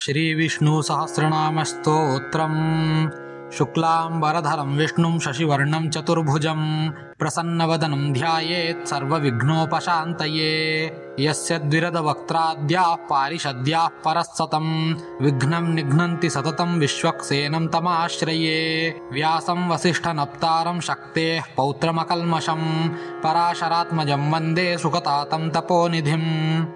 श्रीविष्णुसहस्रनामस्तोत्रम् शुक्लाम्बरधरं विष्णुं शशिवर्णं चतुर्भुजं प्रसन्नवदनं ध्यायेत् सर्वविघ्नोपशान्तये। यस्य द्विरदवक्त्राद्याः पारिषद्याः परस्सतं विघ्नं निघ्नन्ति सततं विश्वक्सेनं तमाश्रये। व्यासं वसिष्ठनप्तारं शक्तेः पौत्रमकल्मषं पराशरात्मजं वन्दे सुखतातं तपोनिधिं।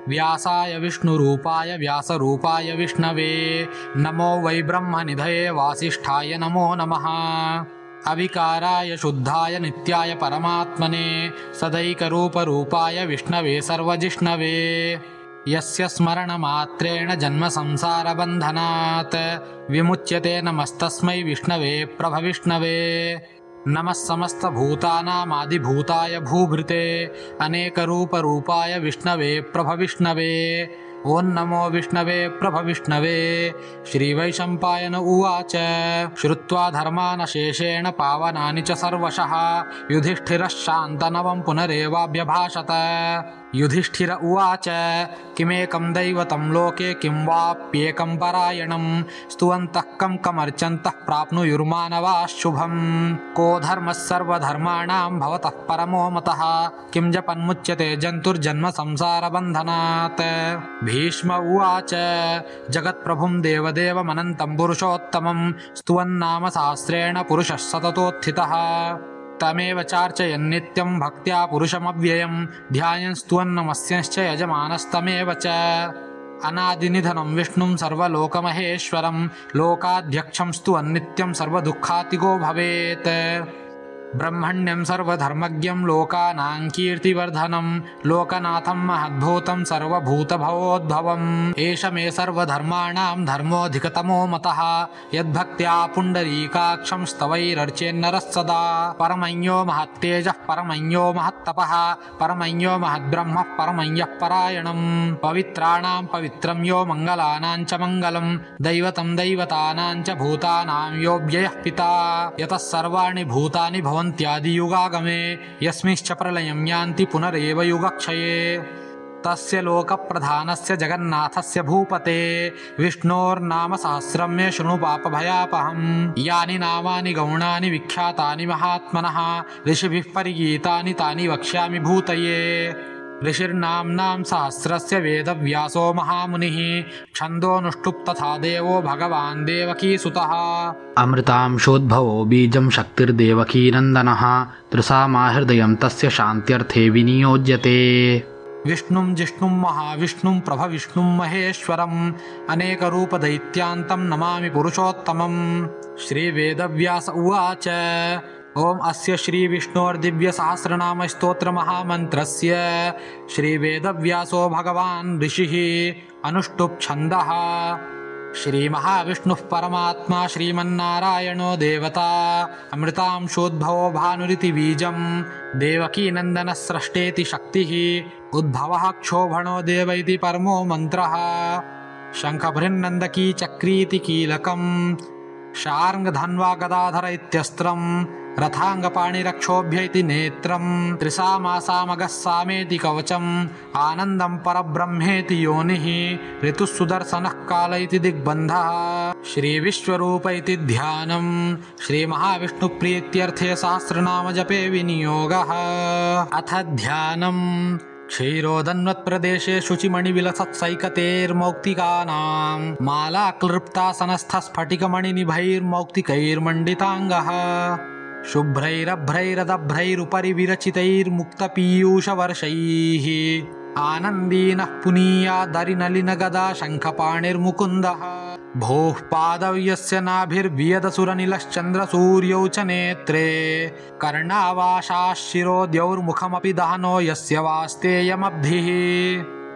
व्यासाय विष्णुरूपाय व्यासरूपाय विष्णवे नमो वै ब्रह्मनिधये वासिष्ठाय नमो नमः। अविकाराय शुद्धाय नित्याय परमात्मने सदैकरूपरूपाय विष्णवे सर्वजिष्णवे। यस्य स्मरणमात्रेण जन्म संसारबन्धनात् विमुच्यते नमस्तस्मै विष्णवे प्रभविष्णवे। नमः समस्तभूतानामादिभूताय भूभृते अनेकरूपरूपाय विष्णवे प्रभविष्णवे। ओं नमो विष्णवे प्रभविष्णवे। श्रीवैशम्पायन उवाच श्रुत्वा धर्मानशेषेण पावनानि च सर्वशः युधिष्ठिरः शान्तनवं पुनरेवाभ्यभाषत। युधिष्ठिर उवाच किमेकं दैवतं लोके किं वाप्येकं परायणं स्तुवन्तः कं कमर्चन्तः प्राप्नुयुर्मानवाः शुभम्। को धर्मः सर्वधर्माणां भवतः परमो मतः किं जपन्मुच्यते जन्तुर्जन्म संसारबन्धनात्। भीष्म उवाच जगत्प्रभुं देवदेवमनन्तं पुरुषोत्तमं स्तुवन्नाम सहस्रेण पुरुषः सततोत्थितः। तमेव चार्चयन्नित्यं भक्त्या पुरुषमव्ययं ध्यायन् स्तुवन्नमस्यश्च यजमानस्तमेव च। अनादिनिधनं विष्णुं सर्वलोकमहेश्वरं लोकाध्यक्षं स्तुवन्नित्यं सर्वदुःखातिगो भवेत्। ब्रह्मण्यं सर्वधर्मज्ञं लोकानां कीर्तिवर्धनं लोकनाथं महद्भूतं सर्वभूतभवोद्भवम्। एष मे सर्वधर्माणां धर्मोऽधिकतमो मतः यद्भक्त्या पुण्डरीकाक्षं स्तवैरर्चेन्नरः सदा। परमञ्यो महत्तेजः परमञ्यो महत्तपः परमञ्यो महद्ब्रह्मः परमञ्यः परायणम्। पवित्राणां पवित्रं यो मङ्गलानां च मङ्गलं दैवतं दैवतानां च भूतानां यो व्ययः पिता। यतः सर्वाणि भूतानि भवन्त्यादियुगागमे यस्मिंश्च प्रलयं यान्ति पुनरेव युगक्षये। तस्य लोकप्रधानस्य जगन्नाथस्य भूपते विष्णोर्नाम सहस्रं मे शृणु पापभयापहम्। यानि नामानि गौणानि विख्यातानि महात्मनः ऋषिभिः परिगीतानि तानि वक्ष्यामि भूतये। ऋषिर्नाम्नां सहस्रस्य वेदव्यासो महामुनिः छन्दोऽनुष्टुप् तथा देवो भगवान् देवकीसुतः। अमृतांशोद्भवो बीजं शक्तिर्देवकीनन्दनः तृषामाहृदयं तस्य शान्त्यर्थे विनियोज्यते। विष्णुं जिष्णुं महाविष्णुं प्रभविष्णुं महेश्वरम् अनेकरूपदैत्यान्तं नमामि पुरुषोत्तमम्। श्रीवेदव्यास उवाच ओम अस्य श्रीविष्णोर्दिव्यसहस्रनामस्तोत्रमहामन्त्रस्य श्रीवेदव्यासो भगवान् ऋषिः अनुष्टुप् छन्दः। श्रीमहाविष्णुः परमात्मा श्रीमन्नारायणो देवता अमृतांशोद्भवो भानुरिति बीजं देवकीनन्दनः स्रष्टेति शक्तिः उद्भवः क्षोभणो देव इति परमो मन्त्रः। शङ्खभृन्नन्दकी चक्रीति कीलकम् शार्ङ्गधन्वा गदाधर इत्यस्त्रम् रथाङ्गपाणिरक्षोभ्य इति नेत्रम् त्रिसामासामगः सामेति कवचम् आनन्दं परब्रह्मेति योनिः ऋतुः सुदर्शनः काल इति दिग्बन्धः। श्रीविश्वरूप इति ध्यानम् श्रीमहाविष्णुप्रीत्यर्थे सहस्रनाम जपे विनियोगः। अथ ध्यानम् क्षीरोदन्वत्प्रदेशे शुचिमणिविलसत्सैकतेर्मौक्तिकानां मालाक्लृप्तासनस्थस्फटिकमणिनिभैर्मौक्तिकैर्मण्डिताङ्गः शुभ्रैरभ्रैरदभ्रैरुपरि विरचितैर्मुक्तपीयूषवर्षैः आनन्दीनः पुनीयादरिनलिनगदा शङ्खपाणिर्मुकुन्दः। भोः पादव्यस्य नाभिर्वियदसुरनिलश्चन्द्रसूर्यौ च नेत्रे कर्णावाशाः शिरोद्यौर्मुखमपि दहनो यस्य वास्तेयमब्धिः।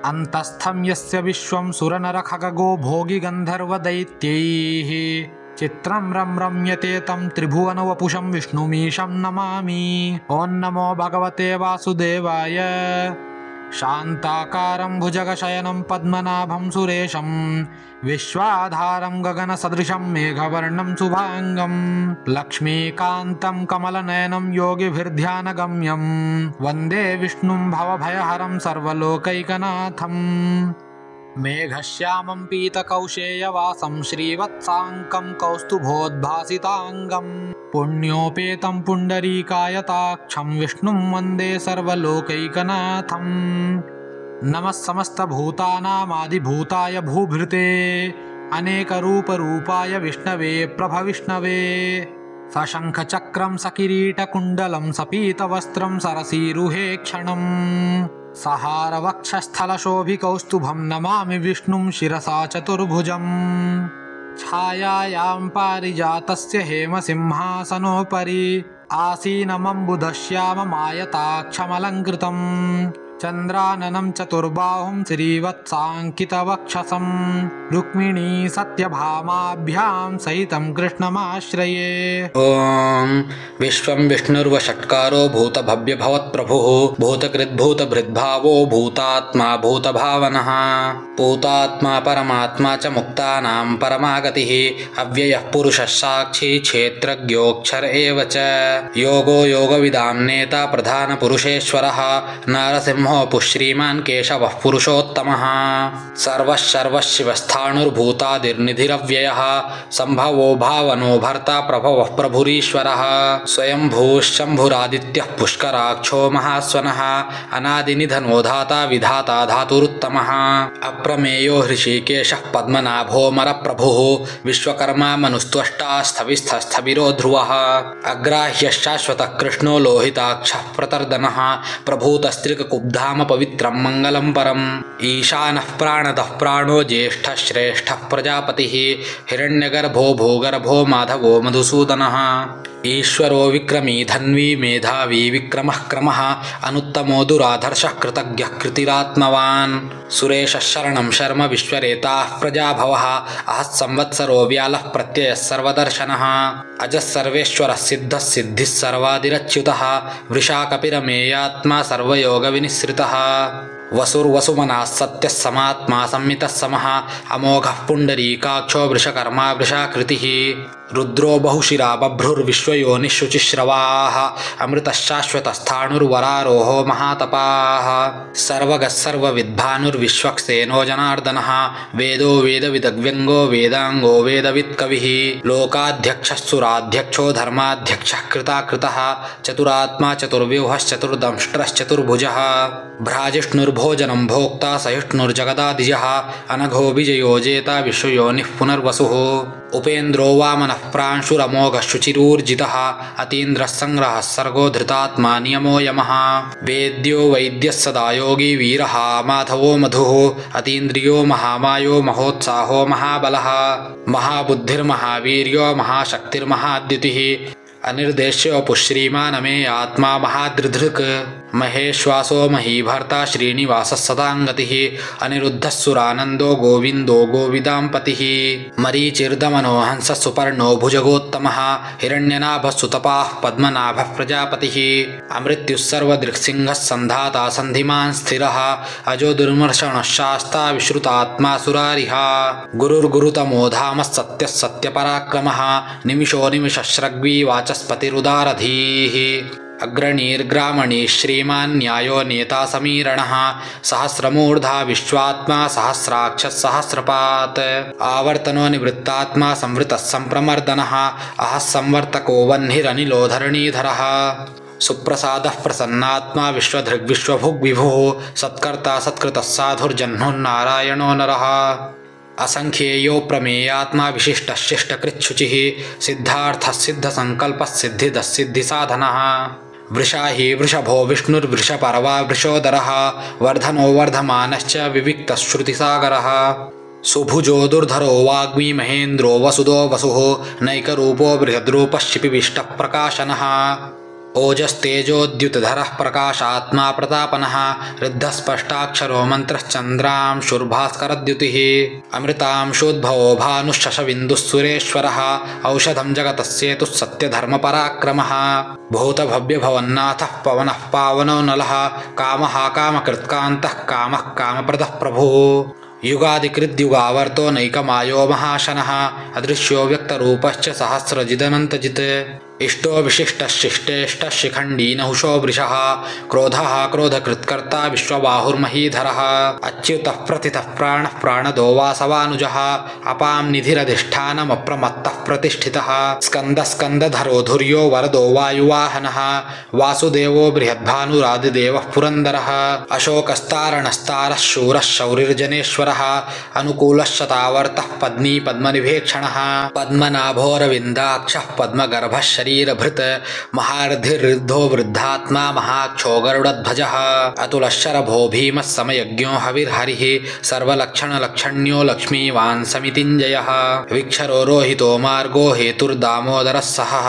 अन्तस्थं यस्य विश्वं सुरनरखगो भोगिगन्धर्वदैत्यैः चित्रं रम्यते तं त्रिभुवनवपुषं विष्णुमीशं नमामि। ॐ नमो भगवते वासुदेवाय। शान्ताकारं भुजगशयनं पद्मनाभं सुरेशं विश्वाधारं गगनसदृशं मेघवर्णं शुभाङ्गं लक्ष्मीकान्तं कमलनयनं योगिभिर्ध्यानगम्यं वन्दे विष्णुं भवभयहरं सर्वलोकैकनाथम्। मेघश्यामं पीतकौशेयवासं श्रीवत्साङ्कं कौस्तुभोद्भासिताङ्गं पुण्योपेतं पुण्डरीकायताक्षं विष्णुं वन्दे सर्वलोकैकनाथम् नमः समस्तभूतानामादिभूताय भूभृते अनेकरूपरूपाय विष्णवे प्रभविष्णवे सशङ्खचक्रं सकिरीटकुण्डलं सपीतवस्त्रं सरसीरुहे क्षणम् सहारवक्षस्थलशोभिकौस्तुभं नमामि विष्णुं शिरसा चतुर्भुजम् छायायां पारिजातस्य हेमसिंहासनोपरि आसीनमम्बुधश्याममायताक्षमलङ्कृतम् चन्द्राननं चतुर्बाहुं श्रीवत्साङ्कितवक्षसं रुक्मिणी सत्यभामाभ्यां सहितं कृष्णमाश्रये। ॐ विश्वं विष्णुर्वषट्कारो भूतभव्यभवत्प्रभुः भूतकृद्भूतभृद्भावो भूतात्मा भूतभावनः भूतात्मा परमात्मा च मुक्तानां परमागतिः अव्ययः पुरुषः साक्षी क्षेत्रज्ञोऽक्षर एव च योगो योगविदां नेता प्रधानपुरुषेश्वरः नारसिंहो श्रीमान् केशवः पुरुषोत्तमः सर्वशिवस्थाणुर्भूतादिर्निधिरव्ययः सम्भवो भावनो भर्ता प्रभवः प्रभुरीश्वरः स्वयंभूः शम्भुरादित्यः पुष्कराक्षो महास्वनः अनादिनिधनो धाता विधाता धातुरुत्तमः अप्रमेयो हृषीकेशः पद्मनाभोऽमरप्रभुः विश्वकर्मा मनुस्त्वष्टा स्थविस्थस्थविरो ध्रुवः अग्राह्यः शाश्वतः कृष्णो लोहिताक्षः प्रतर्दनः प्रभूतस्त्रिककुब्धाम पवित्रं मङ्गलं परम् ईशानः प्राणदः प्राणो ज्येष्ठः श्रेष्ठः प्रजापतिः हिरण्यगर्भो भूगर्भो माधवो मधुसूदनः ईश्वरो विक्रमी धन्वी मेधावी विक्रमः क्रमः अनुत्तमो दुराधर्षः कृतज्ञः कृतिरात्मवान् सुरेशः शरणं शर्म विश्वरेताः प्रजाभवः अहः संवत्सरो व्यालः प्रत्ययः सर्वदर्शनः अजः सर्वेश्वरः सिद्धः सिद्धिः सर्वादिरच्युतः वृषा कपिरमेयात्मा सर्वयोगविनिःसृतः वसुर्वसुमनः सत्यः समात्मा संमितः समः अमोघः पुण्डरीकाक्षो वृषकर्मा वृषाकृतिः रुद्रो बहुशिरा बभ्रुर्विश्वयोनिः शुचिश्रवाः अमृतः शाश्वतस्थाणुर्वरारोहो महातपाः सर्वगः सर्वविद्भानुर्विश्वक्सेनो जनार्दनः वेदो वेदविदग्व्यङ्गो वेदाङ्गो वेदवित्कविः लोकाध्यक्षः सुराध्यक्षो धर्माध्यक्षः कृताकृतः चतुरात्मा चतुर्व्यूहश्चतुर्दंष्ट्रश्चतुर्भुजः भ्राजिष्णुर्भोजनं भोक्ता सहिष्णुर्जगदादिजः अनघो विजयो जेता विश्वयोनिः पुनर्वसुः उपेन्द्रो वामनः प्रांशुरमोघः शुचिरूर्जितः अतीन्द्रः संग्रहः सर्गो धृतात्मा नियमो यमः वेद्यो वैद्यः सदा योगी वीरः माधवो मधुः अतीन्द्रियो महामायो महोत्साहो महाबलः महाबुद्धिर्महावीर्यो महाशक्तिर्महाद्युतिः अनिर्देश्यो पुश्रीमानमे आत्मा महादृधृक् महेश्वासो महीभर्ता श्रीनिवासः सदाङ्गतिः अनिरुद्धः सुरानन्दो गोविन्दो गोविदाम्पतिः मरीचिर्दमनो हंसः सुपर्णो भुजगोत्तमः हिरण्यनाभः सुतपाः पद्मनाभः प्रजापतिः अमृत्युः सर्वदृक्सिंहः सन्धाता सन्धिमान् स्थिरः अजो दुर्मर्षणः शास्ता विश्रुतात्मा सुरारिः गुरुर्गुरुतमो धामः सत्यः सत्यपराक्रमः निमिषो निमिषश्रग्वी वाचस्पतिरुदारधीः अग्रणीर्ग्रामणी श्रीमान् न्यायो नेता समीरणः सहस्रमूर्धा विश्वात्मा सहस्राक्षः सहस्रपात् आवर्तनो निवृत्तात्मा संवृतः सम्प्रमर्दनः अहः संवर्तको वह्निरनिलो धरणीधरः सुप्रसादः प्रसन्नात्मा विश्वधृग्विश्वभुग्विभुः सत्कर्ता सत्कृतः साधुर्जह्नुर्नारायणो नरः असंख्येयो प्रमेयात्मा विशिष्टः शिष्टकृच्छुचिः सिद्धार्थः सिद्धसंकल्पः सिद्धिदः सिद्धिसाधनः वृषाहि वृषभो विष्णुर्वृषपर्वा वृषोदरः वर्धनो वर्धमानश्च विविक्तः श्रुतिसागरः सुभुजो दुर्धरो वाग्मी महेन्द्रो वसुदो वसुः नैकरूपो बृहद्रूपः शिपिविष्टः प्रकाशनः ओजस्तेजोद्युतधरः प्रकाशात्मा प्रतापनः ऋद्धस्पष्टाक्षरो मन्त्रश्चन्द्रांशुर्भास्करद्युतिः अमृतांशोद्भवो भानुश्शशबिन्दुः सुरेश्वरः औषधं जगतस्येतुः सत्यधर्मपराक्रमः भूतभव्यभवन्नाथः पवनः पावनो नलः कामः कामकृत्कान्तः कामः कामप्रदः प्रभुः युगादिकृद्युगावर्तो नैकमायो महाशनः अदृश्यो व्यक्तरूपश्च सहस्रजिदनन्तजित् इष्टो विशिष्टशिष्टेष्टः शिखण्डी नहुषो वृषः क्रोधः क्रोधकृत्कर्ता विश्वबाहुर्महीधरः अच्युतः प्रतितः प्राणः प्राणदो वासवानुजः अपां निधिरधिष्ठानमप्रमत्तः प्रतिष्ठितः स्कन्दः स्कन्दधरो धुर्यो वरदो वायुवाहनः वासुदेवो बृहद्भानुरादिदेवः पुरन्दरः अशोकस्तारणस्तारः शूरः शौरिर्जनेश्वरः अनुकूलः शतावर्तः पद्मी पद्मनिभेक्षणः पद्मनाभोरविन्दाक्षः पद्मगर्भः शरीरभृत् महारथिर्ऋद्धो वृद्धात्मा महाक्षो गरुडध्वजः अतुलशरभो भीमः समयज्ञो हविर्हरिः सर्वलक्षणलक्षण्यो लक्ष्मीवान् समितिञ्जयः विक्षरो रोहितो मार्गो हेतुर्दामोदरः सहः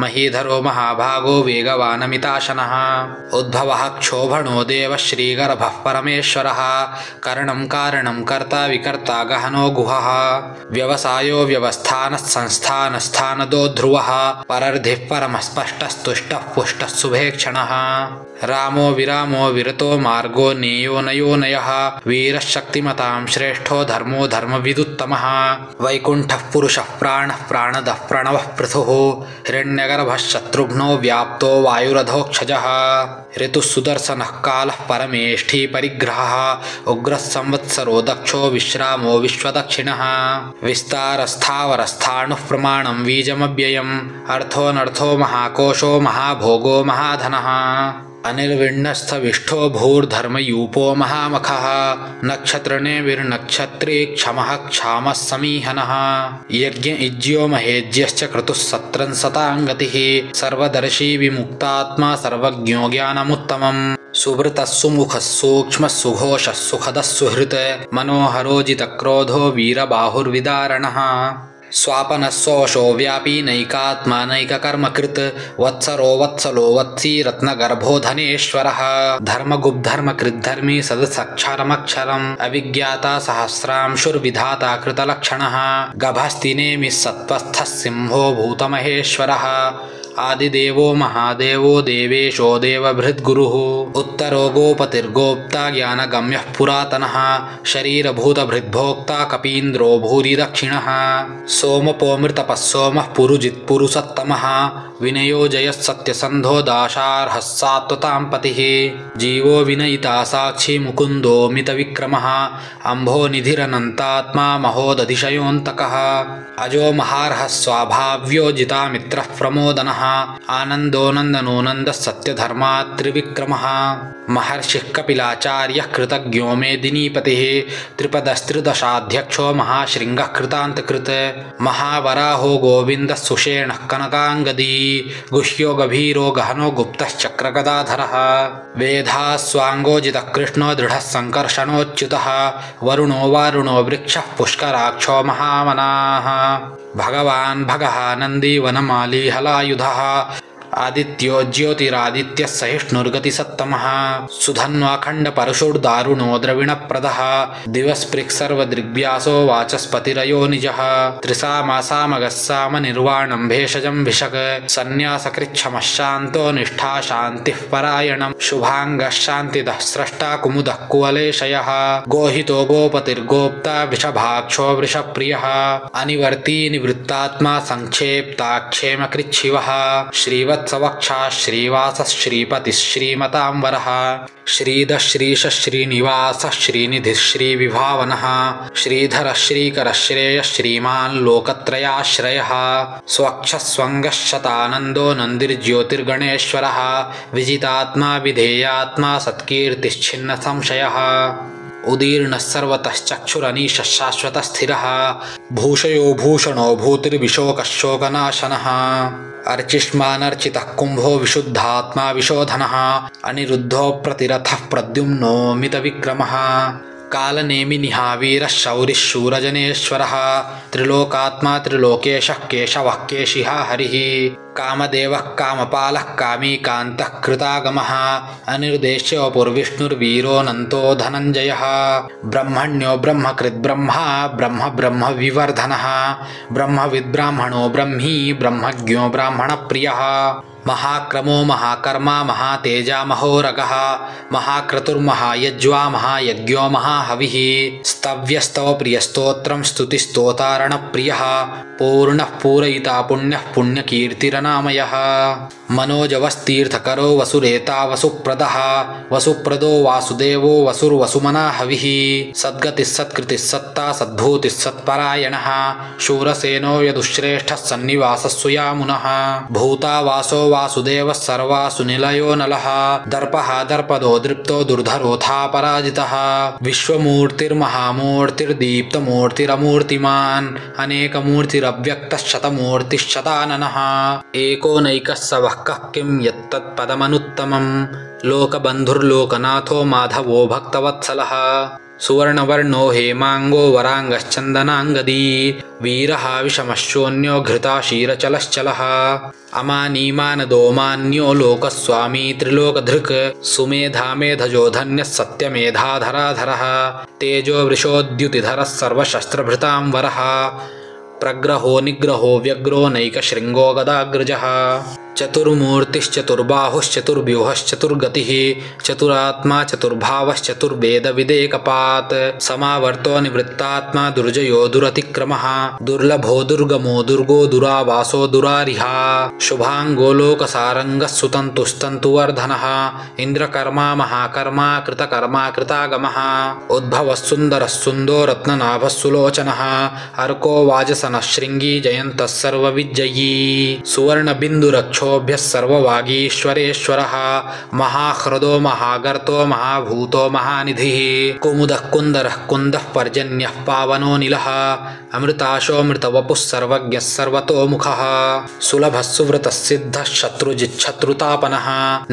महीधरो महाभागो वेगवानमिताशनः उद्भवः क्षोभणो देवः श्रीगर्भः परमेश्वरः करणं कारणं कर्ता विकर्ता गहनो गुहः व्यवसायो व्यवस्थानः संस्थानस्थानदो ध्रुवः परर्धिः परमः स्पष्टस्तुष्टः पुष्टः शुभेक्षणः रामो विरामो विरतो मार्गो नेयो नयो नयः वीरः शक्तिमतां श्रेष्ठो धर्मो धर्मविदुत्तमः वैकुण्ठः पुरुषः प्राणः प्राणदः प्रणवः पृथुः हिरण्यगर्भः शत्रुघ्नो व्याप्तो वायुरधोक्षजः ऋतुः सुदर्शनः कालः परमेष्ठी परिग्रहः उग्रः संवत्सरो दक्षो विश्रामो विश्वदक्षिणः विस्तारस्थावरस्थाणुः प्रमाणं बीजमव्ययम् अर्थोऽनर्थो महाकोशो महाभोगो महाधनः अनिर्विण्णस्थविष्ठो भूर्धर्मयूपो महामखः नक्षत्रणे विर्नक्षत्रे क्षमः क्षामः समीहनः यज्ञ इज्यो महेज्यश्च क्रतुः सत्रं सताङ्गतिः सर्वदर्शी विमुक्तात्मा सर्वज्ञो ज्ञानमुत्तमम् सुवृतः सुमुखः सूक्ष्मः सुघोषः सुखदः सुहृत् मनोहरो जितक्रोधो वीरबाहुर्विदारणः स्वापनः सोऽशो व्यापी नैकात्मा नैककर्मकृत् वत्सरो वत्सलो वत्सी रत्नगर्भो धनेश्वरः धर्मगुब्धर्मकृद्धर्मी सदसक्षरमक्षरम् अविज्ञाता सहस्रांशुर्विधाता कृतलक्षणः गभस्तिनेमिः सत्त्वस्थः सिंहो भूतमहेश्वरः आदिदेवो महादेवो देवेशो देवभृद्गुरुः उत्तरो गोपतिर्गोप्ता ज्ञानगम्यः पुरातनः शरीरभूतभृद्भोक्ता कपीन्द्रो भूरि दक्षिणः सोमपोमृतपः सोमः पुरुजित्पुरुषोत्तमः विनयो जयः सत्यसन्धो दाशार्हः सात्वतां पतिः जीवो विनयिता साक्षी मुकुन्दो मितविक्रमः अम्भो निधिरनन्तात्मा महोदधिशयोऽन्तकः अजो महार्हः स्वाभाव्यो जितामित्रः प्रमोदनः आनन्दो नन्दनो नन्दः सत्यधर्मा त्रिविक्रमः महर्षिः कपिलाचार्यः कृतज्ञो मेदिनीपतिः त्रिपदस्त्रिदशाध्यक्षो महाशृङ्गः कृतान्तकृत् महावराहो गोविन्दः सुषेणः कनकाङ्गदी गुह्यो गभीरो गहनो गुप्तश्चक्रगदाधरः वेधास्वाङ्गोजितः कृष्णो दृढः सङ्कर्षणोच्युतः वरुणो वारुणो वृक्षः पुष्कराक्षो महामनाः भगवान् भगः नन्दी वनमाली हलायुधः आदित्यो ज्योतिरादित्यः सहिष्णुर्गतिसत्तमः सुधन्वाखण्डपरशुर्दारुणो द्रविणप्रदः दिवस्पृक्सर्वदृग्व्यासो वाचस्पतिरयो निजः त्रिसामासामगस्साम निर्वाणं भेषजं भिषक् सन्न्यासकृच्छमः शान्तो निष्ठा शान्तिः परायणं शुभाङ्गः शान्तिदः स्रष्टा कुमुदः कुवलेशयः गोहितो गोपतिर्गोप्ता वृषभाक्षो वृषप्रियः अनिवर्ती निवृत्तात्मा संक्षेप्ताक्षेमकृच्छिवः श्रीवत्सवक्षा श्रीवासः श्रीपतिः श्रीमतांबरः श्रीधः श्रीशः श्रीनिवासः श्रीनिधिः श्रीविभावनः श्रीधरः श्रीकरः श्रेयः श्रीमान् लोकत्रयाश्रयः स्वक्षः स्वङ्गः शतानन्दो नन्दिर्ज्योतिर्गणेश्वरः विजितात्मा विधेयात्मा सत्कीर्तिश्छिन्न संशयः उदीर्णः सर्वतश्चक्षुरनीशः शाश्वतस्थिरः भूषयो भूषणो भूतिर्विशोकशोकनाशनः अर्चिष्मानर्चितः कुम्भो विशुद्धात्मा विशोधनः अनिरुद्धो प्रतिरथः प्रद्युम्नो मितविक्रमः कालनेमिनिहावीरः शौरिः शूरजनेश्वरः त्रिलोकात्मा त्रिलोकेशः केशवः केशिहा हरिः कामदेवः कामपालः कामीकान्तः कृतागमः अनिर्देश्यो पुर्विष्णुर्वीरोऽनन्तो धनञ्जयः ब्रह्मण्यो ब्रह्मकृद्ब्रह्मा ब्रह्म ब्रह्मविवर्धनः ब्रह्मविद्ब्राह्मणो ब्रह्मी ब्रह्मज्ञो ब्राह्मणप्रियः महाक्रमो महाकर्मा महातेजा महोरगः महाक्रतुर्महायज्वा महायज्ञो महाहविः स्तव्यस्तव प्रियस्तोत्रं स्तुतिस्तोतारणप्रियः पूर्णः पूरयिता पुण्यः पुण्यकीर्तिरनामयः मनोजवस्तीर्थकरो वसुरेता वसुप्रदः वसुप्रदो वासुदेवो वसुर्वसुमना हविः सद्गतिः सत्ता सद्भूतिः सत्परायणः शूरसेनो यदुश्रेष्ठः सन्निवासः सुयामुनः भूतावासो वासुदेवः सर्वासु निलयो नलः दर्पः दर्पदो दृप्तो दुर्धरोऽथा पराजितः विश्वमूर्तिर्महामूर्तिर्दीप्तमूर्तिरमूर्तिमान् अनेकमूर्तिरव्यक्तः शतमूर्तिश्शताननः एको नैकः स वः कः किं यत्तत्पदमनुत्तमं लोकबन्धुर्लोकनाथो माधवो भक्तवत्सलः सुवर्णवर्णो हेमाङ्गो वराङ्गश्चन्दनाङ्गदी वीरः विषमश्चोन्यो घृताशीरचलश्चलः अमानीमानदो मान्यो लोकस्वामी त्रिलोकधृक् सुमेधामेधजो धन्यः सत्यमेधाधराधरः तेजो वृषोद्युतिधरः सर्वशस्त्रभृतां वरः प्रग्रहो निग्रहो व्यग्रो नैकशृङ्गो गदाग्रजः चतुर्मूर्तिश्चतुर्बाहुश्चतुर्व्यूहश्चतुर्गतिः चतुरात्मा चतुर्भावश्चतुर्वेदविदेकपात् समावर्तो निवृत्तात्मा दुर्जयो दुरतिक्रमः दुर्लभो दुर्गमो दुर्गो दुरावासो दुरारिहा शुभाङ्गो लोकसारङ्गः सुतन्तुस्तन्तुवर्धनः इन्द्रकर्मा महाकर्मा कृतकर्मा कृतागमः उद्भवः सुन्दरः सुन्दो रत्ननाभः सुलोचनः अर्को वाजसनः शृङ्गी जयन्तः सर्वविजयी सुवर्णबिन्दुरक्षो सर्ववागीश्वरेश्वरः महाह्रदो महागर्तो महाभूतो महानिधिः कुमुदः कुन्दरः कुन्दः पर्जन्यः पावनो निलः अमृताशोऽमृतवपुः सर्वज्ञः सर्वतोमुखः सुलभः सुव्रतः सिद्धः शत्रुजिच्छत्रुतापनः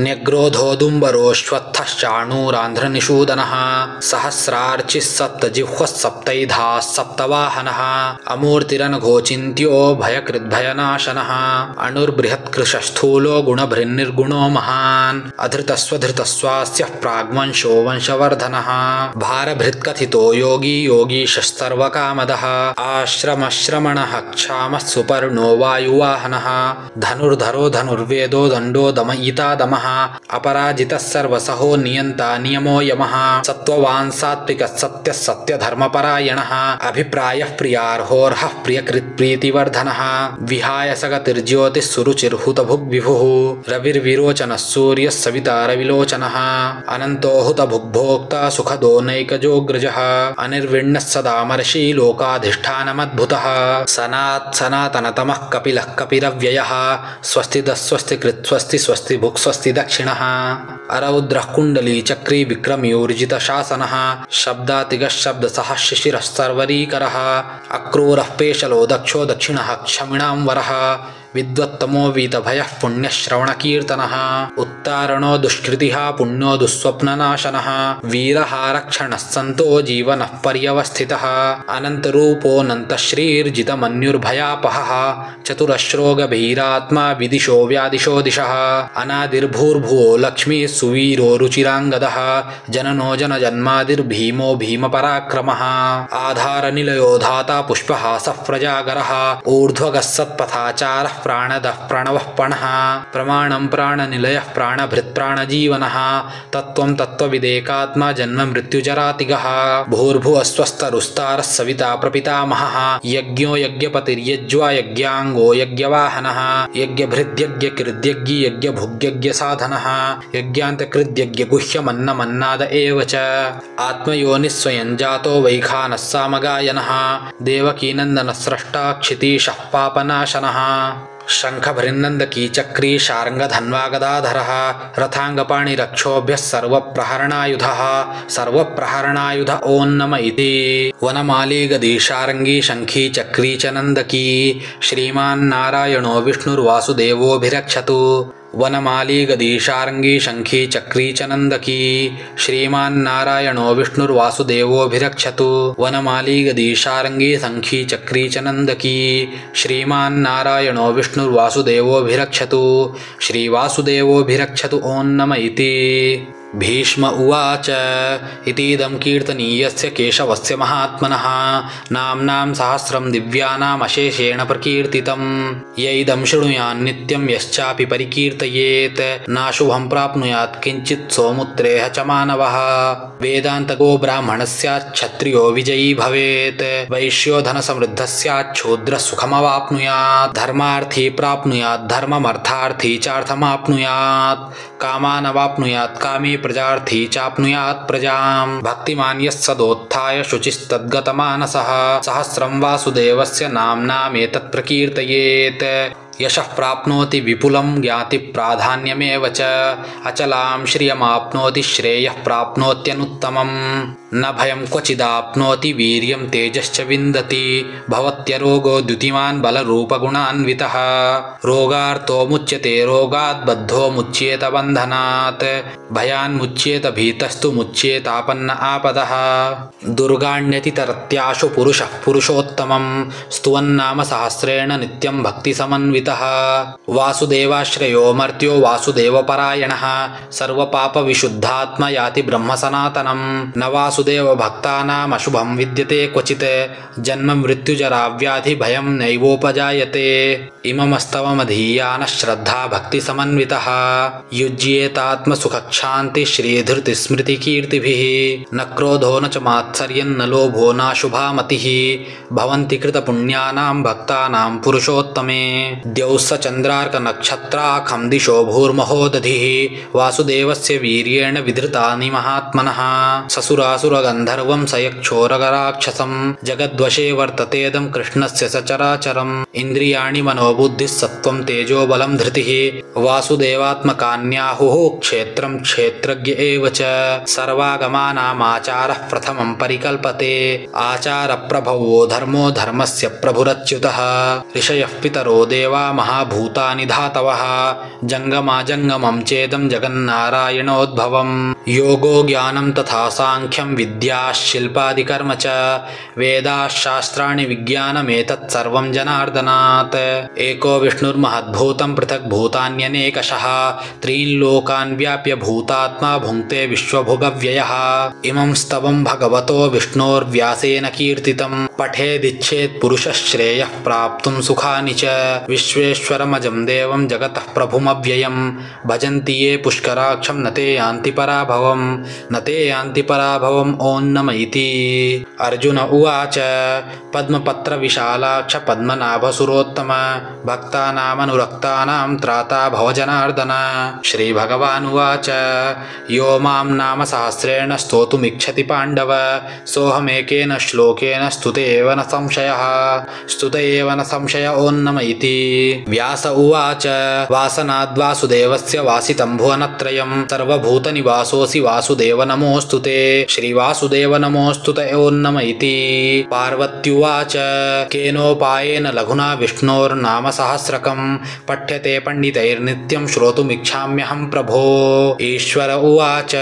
न्यग्रोधोदुम्बरोऽश्वत्थः चाणूरान्ध्रनिषूदनः सहस्रार्चिः सप्तजिह्वः सप्तैधाः सप्तवाहनः अमूर्तिरनघोचिन्त्यो भयकृद्भयनाशनः अणुर्बृहत्कृशस्थूलो गुणभृन्निर्गुणो महान् अधृतस्वधृतस्वास्यः प्राग्वंशो वंशवर्धनः भारभृत्कथितो योगी योगीशस्तर्वकामदः आश्रमश्रमणः क्षामः सुपर्णो वायुवाहनः धनुर्धरो धनुर्वेदो दण्डो दमयिता दमः अपराजितः सर्वसहो नियन्ता नियमो यमः सत्त्ववान् सात्विकः सत्यः सत्यधर्मपरायणः अभिप्रायः प्रियार्होर्हः प्रियकृत्प्रीतिवर्धनः विहाय सगतिर्ज्योतिः सुरुचिर्हुतभुग्विभुः रविर्विरोचनः सूर्यः सविता रविलोचनः अनन्तो हुतभुग्भोक्ता सुखदो नैकजोऽग्रजः अनिर्विण्णः सदामर्षि लोकाधिष्ठानमद्भुतः सनातनतमः कपिलः कपिरव्ययः स्वस्तिदः स्वस्तिकृत् स्वस्ति स्वस्ति भुक् स्वस्ति दक्षिणः अरौद्रः कुण्डली चक्री विक्रम्यूर्जितशासनः शब्दातिगः शब्दसः शिशिरः सर्वरीकरः अक्रूरः पेशलो दक्षो दक्षिणः क्षमिणां वरः विद्वत्तमो वीतभयः पुण्यश्रवणकीर्तनः उत्तारणो दुष्कृतिः पुण्यो दुःस्वप्ननाशनः वीरः रक्षणः सन्तो जीवनः पर्यवस्थितः अनन्तरूपोऽनन्तश्रीर्जितमन्युर्भयापहः चतुरश्रो गभीरात्मा विदिशो व्यादिशो दिशः अनादिर्भूर्भुवो लक्ष्मीः सुवीरो रुचिराङ्गदः जननो जनजन्मादिर्भीमो भीमपराक्रमः आधारनिलयो धाता पुष्पहासः प्रजागरः ऊर्ध्वगः सत्पथाचारः प्राणदः प्रणवः पणः प्रमाणं प्राणनिलयः प्राणभृत्प्राणजीवनः तत्त्वं तत्त्वविदेकात्मा जन्म मृत्युजरातिगः भूर्भुवस्वस्तरुस्तारः सविता प्रपितामहः यज्ञो यज्ञपतिर्यज्वा यज्ञाङ्गो यज्ञवाहनः यज्ञभृद्यज्ञकृद्यज्ञी यज्ञभुग्यज्ञसाधनः यज्ञान्तकृद्यज्ञगुह्यमन्नमन्नाद एव च आत्मयोनिः स्वयं जातो वैखानः सामगायनः देवकीनन्दनः स्रष्टा क्षितीशः पापनाशनः शङ्खभृन्नन्दकी चक्री शार्ङ्गधन्वागदाधरः रथाङ्गपाणिरक्षोभ्यः सर्वप्रहरणायुधः सर्वप्रहरणायुध ॐ नम इति वनमाली गदी शार्ङ्गी शङ्खी चक्री च नन्दकी श्रीमान्नारायणो विष्णुर्वासुदेवोऽभिरक्षतु वनमाली गदी शार्ङ्गी शङ्खी चक्री च नन्दकी श्रीमान्नारायणो विष्णुर्वासुदेवोऽभिरक्षतु वनमाली गदी शार्ङ्गी शङ्खी चक्री च नन्दकी श्रीमान्नारायणो विष्णुर्वासुदेवोऽभिरक्षतु श्रीवासुदेवोऽभिरक्षतु ॐ नम इति। भीष्म उवाच इतीदं कीर्तनीयस्य केशवस्य महात्मनः नाम्नां सहस्रं दिव्यानामशेषेण प्रकीर्तितं य इदं शृणुयान् नित्यं यश्चापि परिकीर्तयेत् नाशुभं प्राप्नुयात् किञ्चित् सोमुत्रेह च मानवः वेदान्तको ब्राह्मणः स्यात् क्षत्रियो विजयी भवेत् वैश्यो धनसमृद्धः स्यात् शूद्रः सुखमवाप्नुयात् धर्मार्थी प्राप्नुयात् धर्ममर्थार्थी चार्थमाप्नुयात् कामानवाप्नुयात् कामी प्रजार्थी चाप्नुयात् प्रजाम् भक्तिमान् यः सदोत्थाय शुचिस्तद्गतमानसः सहस्रं वासुदेवस्य नाम्नामेतत् प्रकीर्तयेत् यशः प्राप्नोति विपुलं ज्ञाति प्राधान्यमेव च अचलां श्रियमाप्नोति श्रेयः प्राप्नोत्यनुत्तमम् न भयं क्वचिदाप्नोति वीर्यं तेजश्च विन्दति भवत्यरोगो द्युतिमान् बलरूपगुणान्वितः रोगार्तो मुच्यते रोगात् बद्धो मुच्येत बन्धनात् भयान्मुच्येत भीतस्तु मुच्येतापन्न आपदः दुर्गाण्यति तरत्याशु पुरुषः पुरुषोत्तमं स्तुवन्नाम सहस्रेण नित्यं भक्तिसमन्वितः वासुदेवाश्रयो मर्त्यो वासुदेवपरायणः सर्वपापविशुद्धात्मा याति ब्रह्मसनातनं न वासुदेव भक्तानाम् अशुभं विद्यते क्वचित् जन्म मृत्युजराव्याधि भयं नैवोपजायते इममस्तवमधीयानः श्रद्धा भक्तिसमन्वितः युज्येतात्मसुखक्षान्ति श्रीधृतिस्मृतिकीर्तिभिः न क्रोधो न च मात्सर्यं न लोभो नाशुभा मतिः भवन्ति कृतपुण्यानां भक्तानां पुरुषोत्तमे द्यौः स चन्द्रार्कनक्षत्राखं दिशो भूर्महो दधिः वासुदेवस्य वीर्येण विधृतानि महात्मनः ससुरासुरगन्धर्वं स यक्षोरगराक्षसं जगद्वशे वर्ततेदं कृष्णस्य सचराचरम् इन्द्रियाणि मनोबुद्धिः सत्त्वं तेजो बलं धृतिः वासुदेवात्मकान्याहुः क्षेत्रं क्षेत्रज्ञ एव च सर्वागमानामाचारः प्रथमं परिकल्पते आचारप्रभवो धर्मो धर्मस्य प्रभुरच्युतः ऋषयः पितरो देवा महाभूतानि धातवः जङ्गमाजङ्गमं चेदं जगन्नारायणोद्भवम् योगो ज्ञानं तथा साङ्ख्यं विद्या शिल्पादिकर्म च वेदाः शास्त्राणि विज्ञानमेतत् सर्वं जनार्दनात् एको विष्णुर्महद्भूतं पृथक् भूतान्यनेकशः त्रीन् लोकान् व्याप्य भूतात्मा भुङ्क्ते विश्वभुगव्ययः इमं स्तवं भगवतो विष्णोर्व्यासेन कीर्तितं पठेदिच्छेत् पुरुषः श्रेयः प्राप्तुं सुखानि च विश्वेश्वरमजं देवं जगतः प्रभुमव्ययं भजन्ति ये पुष्कराक्षं न ते यान्ति पराभवं न ते यान्ति पराभवम् ॐ नम इति अर्जुन उवाच पद्मपत्रविशालाक्ष पद्मनाभसुरोत्तम भक्तानामनुरक्तानां त्राता भवजनार्दन श्रीभगवानुवाच यो मां नाम सहस्रेण स्तोतुमिच्छति पाण्डव सोऽहमेकेन श्लोकेन स्तुत एव न संशयः स्तुत एव न संशय ॐ नम इति व्यास उवाच वासनाद्वासुदेवस्य वासितं भुवनत्रयं सर्वभूतनिवासोऽसि वासुदेव नमोऽस्तु ते श्रीवासुदेव नमोऽस्तु ते ॐ नम इति पार्वत्युवाच केनोपायेन लघुना विष्णोर्नाम सहस्रकं पठ्यते पण्डितैर्नित्यं श्रोतुमिच्छाम्यहं प्रभो ईश्वर उवाच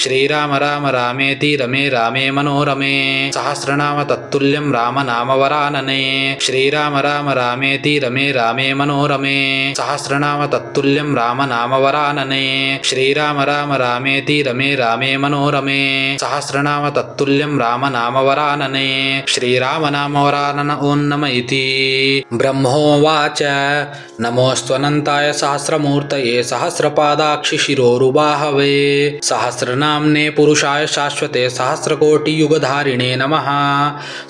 श्रीराम राम रामेति रमे रामे मनोरमे सहस्रनाम तत्तुल्यं राम नाम वरानने श्रीराम राम रामेति रमे रामे मनोरमे सहस्रनाम तत्तुल्यं राम नाम वरानने श्रीराम राम रामेति रमे रामे मनोरमे सहस्रनाम तत्तुल्यं राम नाम वरानने श्रीराम नाम वरानन ॐ नम इति ब्रह्मोवाच नमोऽस्त्वनन्ताय सहस्रमूर्तये सहस्रपादाक्षि शिरोरुबाहवे सहस्रनाम्ने पुरुषाय शाश्वते सहस्रकोटियुगधारिणे नमः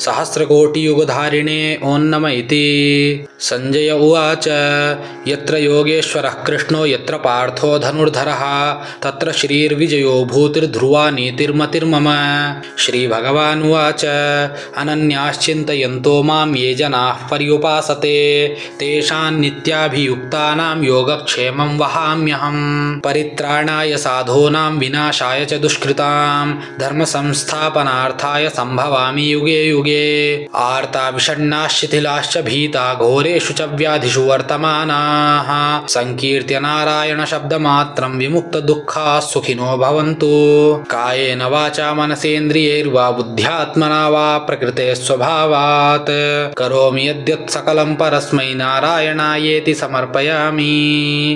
सहस्रकोटियुगधारिणे ॐ नम इति संजय उवाच यत्र योगेश्वरः कृष्णो यत्र पार्थो धनुर्धरः तत्र श्रीर्विजयो भूतिर्ध्रुवा नीतिर्मतिर्मम श्रीभगवानुवाच अनन्याश्चिन्तयन्तो मां ये जनाः पर्युपासते तेषां नित्याभियुक्तानां योगक्षेमं वहाम्यहं परित्राणाय साधूनां विनाशाय च दुष्कृतां धर्मसंस्थापनार्थाय सम्भवामि युगे युगे आर्ता विषण्णाः शिथिलाश्च भीता घोरेषु च व्याधिषु समाधिषु वर्तमानाः संकीर्त्य नारायण शब्दमात्रं विमुक्तदुःखाः सुखिनो भवन्तु। कायेन वाचा मनसेन्द्रियैर्वा बुद्ध्यात्मना वा प्रकृते स्वभावात् करोमि यद्यत् सकलं परस्मै नारायणायेति समर्पयामि।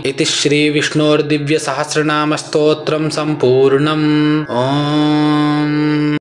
इति श्री विष्णोर्दिव्य सहस्रनाम स्तोत्रं सम्पूर्णम्। ओम।